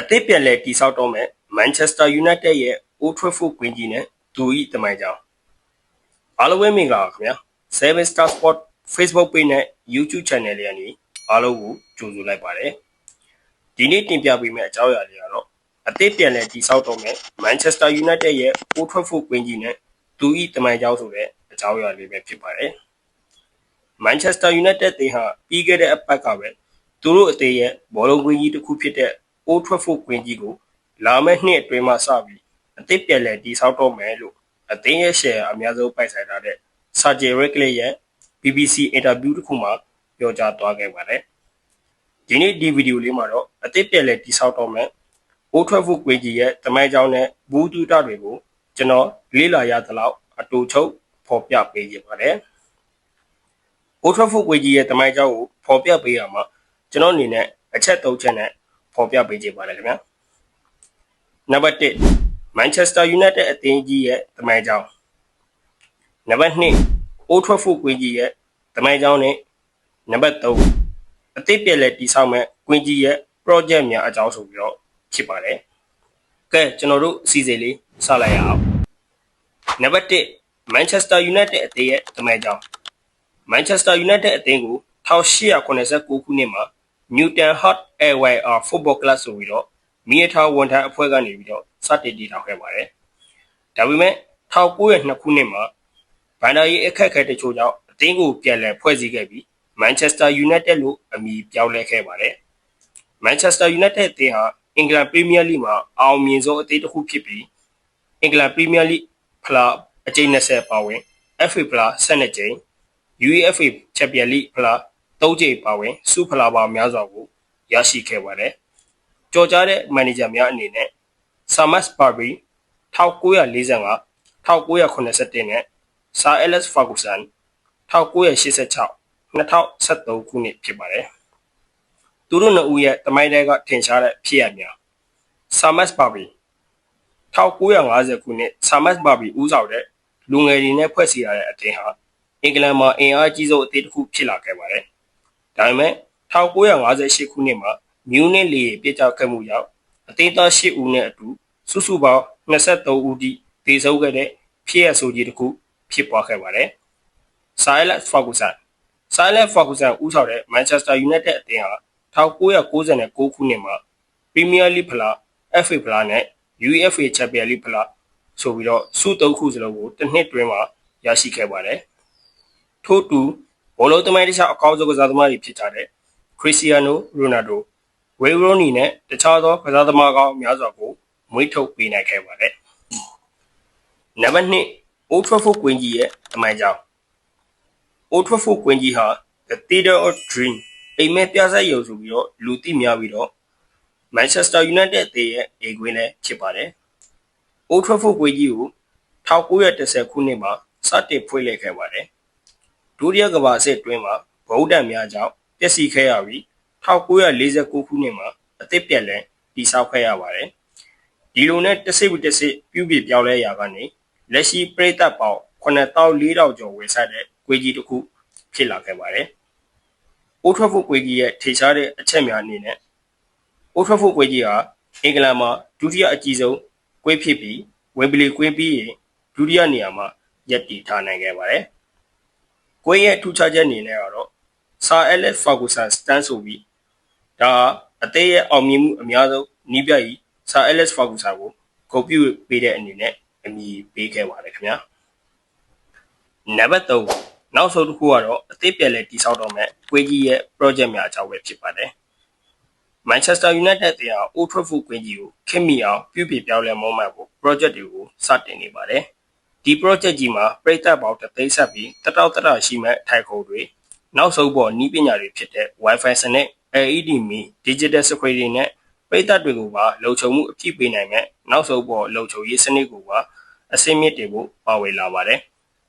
သေးပြန်လဲတိဆောက်တော့မဲ့ Manchester United ရဲ့ Old Trafford ကွင်းကြီးနဲ့သူ၏တမိုင်းကြောင်းအားလုံးပဲမင်္ဂလာပါခင်ဗျာ Seven Star Sport Facebook Page နဲ့ YouTube Channel လေးကနေအားလုံးကိုကြိုဆိုလိုက်ပါတယ်ဒီနေ့တင်ပြပေးမယ့်အကြောင်းအရာလေးကတော့အသေးပြန်လဲတိဆောက်တော့မဲ့ Manchester United ရဲ့ Old Trafford ကွင်းကြီးနဲ့သူ၏တမိုင်းကြောင်းဆိုတဲ့အကြောင်းအရာလေးပဲဖြစ်ပါတယ် Manchester United တင်ဟာပြီးခဲ့တဲ့အပတ်ကပဲသူတို့အသေးရဲ့ဘောလုံးကွင်းကြီးတစ်ခုဖြစ်တဲ့Old Trafford ကွင်းကြီးကိုလာမယ့်နှစ်အတွင်းမှာစပြီးအသစ်ပြန်လည်တည်ဆောက်တော့မယ်လို့အသင်းရဲ့ share အများဆုံးပိုင်ဆိုင်ထားတဲ့ Sergei Regler ရဲ့ BBC interview တစ်ခုမှာပြောကြားသွားခဲ့ပါတယ်။ဒီနေ့ဒီဗီဒီယိုလေးမှာတော့အသစ်ပြန်လည်တည်ဆောက်တော့မယ် Old Trafford ကွင်းကြီးရဲ့တမိုင်းကြောင်းနဲ့ဘူတူတာတွေကိုကျွန်တော်လေ့လာရသလောက်အတူချုပ်ဖော်ပြပေးရပါတယ်။ Old Trafford ကွင်းကြီးရဲ့တမိုင်းကြောင်းကိုဖော်ပြပေးရမှာကျွန်တော်အနေနဲ့အချက်၃ချက်နဲ့ဖော်ပြပေးကြပါရစေခင်ဗျာနံပါတ်1 Manchester United အသင်းကြီးရဲ့တမိုင်းကြောင်းနံပါတ်2 Old Trafford ကွင်းကြီးရဲ့တမိုင်းကြောင်းနဲ့နံပါတ်3အသစ်ပြန်လည်တည်ဆောက်မဲ့ကွင်းကြီးရဲ့ project များအကြောင်းဆိုပြီးတော့ဖြစ်ပါတယ်ကဲကျွန်တော်တို့အစီအစဉ်လေးစလိုက်ရအောင်နံပါတ်1 Manchester United အသင်းရဲ့တမိုင်းကြောင်း Manchester United အသင်းကို1889ခုနှစ်မှာNewton Hot AYR Football Club ဆိုပြီးတော့မီးရထားဝန်ထမ်းအဖွဲ့ကနေပြီးတော့စတင်တည်ထောင်ခဲ့ပါတယ်။ဒါပေမဲ့1902ခုနှစ်မှာဘန်ဒါရီအခက်အခဲတချို့ကြောင့်အသင်းကိုပြန်လည်ဖွဲ့စည်းခဲ့ပြီး Manchester United လို့အမည်ပြောင်းလဲခဲ့ပါတယ်။ Manchester United အသင်းဟာအင်္ဂလန် Premier League မှာအောင်မြင်ဆုံးအသင်းတစ်ခုဖြစ်ပြီးအင်္ဂလန် Premier League ဖလားအကြိမ်20ပါဝင် FA ဖလား12ကြိမ် UEFA Champions League ဖလား3ကြိမ်ပါဝင်စုဖလားပါများစွာကိုရရှိခဲ့ပါတယ်။ကြော်ကြားတဲ့မန်နေဂျာများအနေနဲ့ Thomas Parry 1945 1981နဲ့ Sir Alex Ferguson 1986 2013ခုနှစ်ဖြစ်ပါတယ်။သူတို့နှစ်ဦးရဲ့တမိုင်းတွေကထင်ရှားတဲ့ဖြစ်ရပ်များ Thomas Parry 1950ခုနှစ် Thomas Parry ဦးဆောင်တဲ့လူငယ်တွေနဲ့ဖွဲ့စည်းရတဲ့အသင်းဟာအင်္ဂလန်မှာအင်အားကြီးဆုံးအသင်းတစ်ခုဖြစ်လာခဲ့ပါတယ်။ဒါပေမဲ့1958ခုနှစ်မှာမြူးနစ်လေပြစ်ကျခဲ့မှုကြောင့်အသင်းသား8ဦးနဲ့အတူစုစုပေါင်း23ဦးထိသေဆုံးခဲ့တဲ့ဖြစ်ရပ်ဆိုးကြီးတစ်ခုဖြစ်ပွားခဲ့ပါတယ်။ Sir Alex Ferguson ဦးဆောင်တဲ့ Manchester United အသင်းဟာ1996ခုနှစ်မှာ Premier League ဖလား FA ဖလားနဲ့ UEFA Champions League ဖလားဆိုပြီးတော့စု3ခုစလုံးကိုတစ်နှစ်တွင်းမှာရရှိခဲ့ပါတယ်။ထို့တူဘောလုံးသမိုင်းတစ်ခြားအကောင်းဆုံးကစားသမားတွေဖြစ်ကြတဲ့ Cristiano Ronaldo, Wayne Rooney နဲ့တခြားသောကစားသမားကောင်းများစွာကိုမွေးထုတ်ပေးနိုင်ခဲ့ပါတယ်။နံပါတ်2 Old Trafford ကွင်းကြီးရဲ့တမိုင်းကြောင်း Old Trafford ကွင်းကြီးဟာ The Theatre of Dream အိမ်မက်ပြဆက်ရုံဆိုပြီးတော့လူသိများပြီးတော့ Manchester United အသင်းရဲ့အိမ်ကွင်းလည်းဖြစ်ပါတယ်။ Old Trafford ကွင်းကြီးကို1910ခုနှစ်မှာစတင်ဖွင့်လှစ်ခဲ့ပါတယ်။ဒုတိယကမ္ဘာစစ်အတွင်းမှာဗုဒ္ဓံများကြောင့်ပျက်စီးခဲ့ရပြီး1949ခုနှစ်မှာအသစ်ပြန်လည်တည်ဆောက်ခဲ့ရပါတယ်။ဒီလိုနဲ့တစ်စိတ်တစ်စိတ်ပြုပြင်ပြောင်းလဲရာကနေလက်ရှိပရိသတ်ပေါင်း9400ကျော်ဝင်ဆိုင်တဲ့ကွင်းကြီးတစ်ခုဖြစ်လာခဲ့ပါတယ်။ Old Trafford ကွင်းကြီးရဲ့ထိရှားတဲ့အချက်များအနေနဲ့ Old Trafford ကွင်းကြီးဟာအင်္ဂလန်မှာဒုတိယအကြီးဆုံးကွင်းဖြစ်ပြီး Wembley ကွင်းပြီးရင်ဒုတိယနေရာမှာရပ်တည်ထားနိုင်ခဲ့ပါတယ်။ကွင်းရဲ့ထူးခြားချက်အနေနဲ့ကတော့ Sir Alex Ferguson stand ဆိုပြီးဒါအသင်းရဲ့အောင်မြင်မှုအများဆုံးနီးပြကြီး Sir Alex Ferguson ကိုဂုဏ်ပြုပေးတဲ့အနေနဲ့အမည်ပေးခဲ့ပါတယ်ခင်ဗျာနံပါတ်3နောက်ဆုံးတစ်ခုကတော့အသင်းပြန်လည်တည်ဆောက်တော့မဲ့ကွင်းကြီးရဲ့ project များအကြောင်းပဲဖြစ်ပါတယ် Manchester United တင်ဟာ Old Trafford ကွင်းကြီးကိုခင်မီအောင်ပြုပြင်ပြောင်းလဲမောင်းမှန်ဖို့ project တွေကိုစတင်နေပါတယ်ဒီ project ကြီးမှာပရိသတ်ပေါင်းတသိန်းဆက်ပြီးတတောက်တတရှိမဲ့ထိုင်ခုံတွေနောက်ဆုံးပေါ်နည်းပညာတွေဖြစ်တဲ့ Wi-Fi စနစ် LED မီ Digital Screen တွေနဲ့ပရိသတ်တွေကိုပါလုံခြုံမှုအပြည့်ပေးနိုင်မဲ့နောက်ဆုံးပေါ်လုံခြုံရေးစနစ်ကိုပါအစင်းမြင့်တင်ဖို့ပါဝင်လာပါတယ်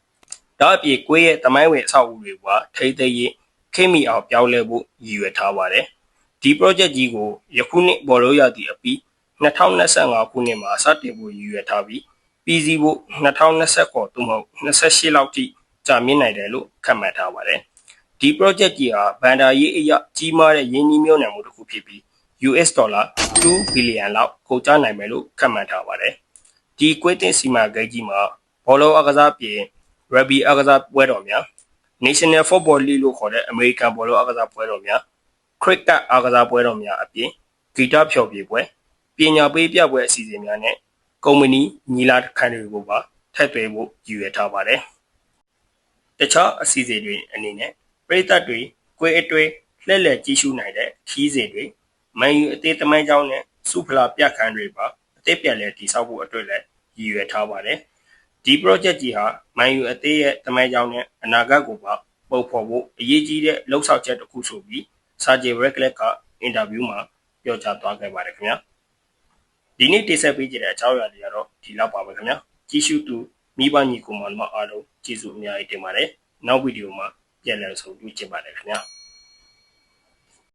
။ဒါအပြင်ကွေးရဲ့တမိုင်းဝင်အဆောက်အဦတွေကထိသိမ်းရေးခင်မီအောင်ပြောင်းလဲဖို့ရည်ရွယ်ထားပါတယ်။ဒီ project ကြီးကိုယခုနှစ်ဘောလုံးရာသီအပြီး2025ခုနှစ်မှာစတင်ဖို့ရည်ရွယ်ထားပြီးပြည်စည်းဖို့2029သို့မဟုတ်28လောက်ထိကြာမြင့်နိုင်တယ်လို့ခန့်မှန်းထားပါတယ်။ဒီ project ကြီးဟာဘန်ဒါရေးအရကြီးမားတဲ့ရင်းနှီးမြှုပ်နှံမှုတစ်ခုဖြစ်ပြီး US ဒေါ်လာ2ဘီလီယံလောက်ကုန်ကျနိုင်မယ်လို့ခန့်မှန်းထားပါတယ်ဒီကွေးတင်စီမံကိန်းကြီးမှာဘောလုံးအကစားပြင် rugby အကစားပွဲတော်များ National Football League လို့ခေါ်တဲ့ American ဘောလုံးအကစားပွဲတော်များ Cricket အကစားပွဲတော်များအပြင်ဂီတဖျော်ဖြေပွဲပညာပေးပြပွဲအစီအစဉ်များနဲ့ကုမ္ပဏီညီလာခံတွေကိုပါထည့်သွင်းဖို့ရည်ရွယ်ထားပါတယ်တခြားအစီအစဉ်တွေအနေနဲ့ပြည်သက်တွေကိုယ်အတွေ့လှည့်လည်ကြည့်ရှုနိုင်တဲ့ခီးစဉ်တွေမန်ယူအသေးသမိုင်းကြောင်းနဲ့စုဖလာပြခန်းတွေပါအသေးပြန်လဲတည်ဆောက်ဖို့အတွက်လည်းရည်ရွယ်ထားပါတယ်ဒီ project ကြီးဟာမန်ယူအသေးရဲ့သမိုင်းကြောင်းနဲ့အနာဂတ်ကိုပါပုံဖော်ဖို့အရေးကြီးတဲ့လှုပ်ဆောင်ချက်တစ်ခုဆိုပြီးစာဂျီရက်လက်ကအင်တာဗျူးမှာပြောကြားသွားခဲ့ပါတယ်ခင်ဗျာဒီနေ့တင်ဆက်ပေးကြတဲ့အကြောင်းအရာတွေကတော့ဒီလောက်ပါပဲခင်ဗျာကြည့်ရှုသူမိဘညီကိုမောင်နှမအားလုံးကျေးဇူးအများကြီးတင်ပါတယ်နောက်ဗီဒီယိုမှာပြန်လည်ဆုံတွေ့ကြပါမယ်ခင်ဗျာ